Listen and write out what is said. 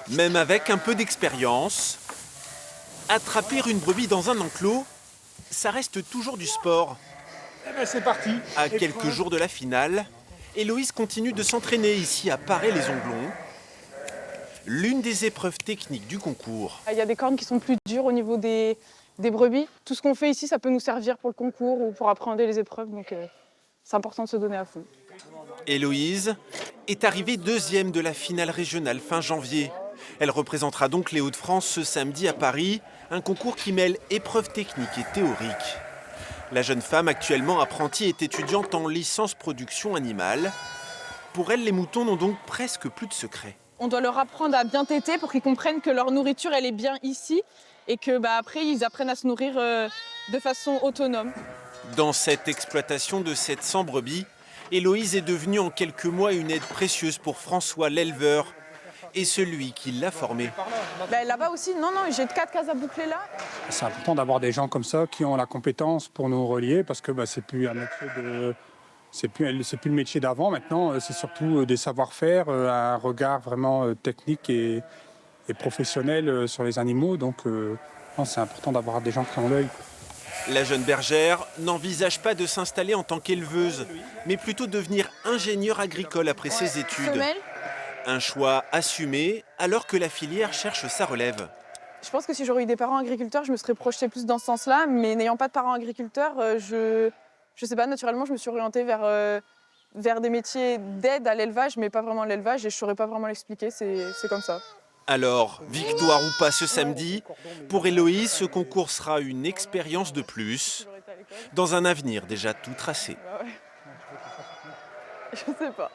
Même avec un peu d'expérience, attraper une brebis dans un enclos, ça reste toujours du sport. Eh ben c'est parti. À quelques jours de la finale, Héloïse continue de s'entraîner ici à Paray-les-Onglons, l'une des épreuves techniques du concours. Il y a des cornes qui sont plus dures au niveau des brebis. Tout ce qu'on fait ici, ça peut nous servir pour le concours ou pour appréhender les épreuves, donc c'est important de se donner à fond. Héloïse est arrivée deuxième de la finale régionale fin janvier. Elle représentera donc les Hauts-de-France ce samedi à Paris, un concours qui mêle épreuves techniques et théoriques. La jeune femme, actuellement apprentie, est étudiante en licence production animale. Pour elle, les moutons n'ont donc presque plus de secret. On doit leur apprendre à bien téter pour qu'ils comprennent que leur nourriture, elle est bien ici et que après, ils apprennent à se nourrir de façon autonome. Dans cette exploitation de 700 brebis, Héloïse est devenue en quelques mois une aide précieuse pour François l'éleveur et celui qui l'a formé. Là-bas aussi, non, j'ai 4 cases à boucler là. C'est important d'avoir des gens comme ça qui ont la compétence pour nous relier parce que c'est plus un métier c'est plus le métier d'avant. Maintenant, c'est surtout des savoir-faire, un regard vraiment technique et professionnel sur les animaux. Donc, c'est important d'avoir des gens qui ont l'œil. La jeune bergère n'envisage pas de s'installer en tant qu'éleveuse, mais plutôt devenir ingénieure agricole après ses études. Femelle. Un choix assumé alors que la filière cherche sa relève. Je pense que si j'aurais eu des parents agriculteurs, je me serais projetée plus dans ce sens-là, mais n'ayant pas de parents agriculteurs, je sais pas, naturellement, je me suis orientée vers des métiers d'aide à l'élevage, mais pas vraiment l'élevage, et je saurais pas vraiment l'expliquer, c'est comme ça. Alors, victoire ou pas ce samedi, pour Héloïse, ce concours sera une expérience de plus, dans un avenir déjà tout tracé. Je sais pas.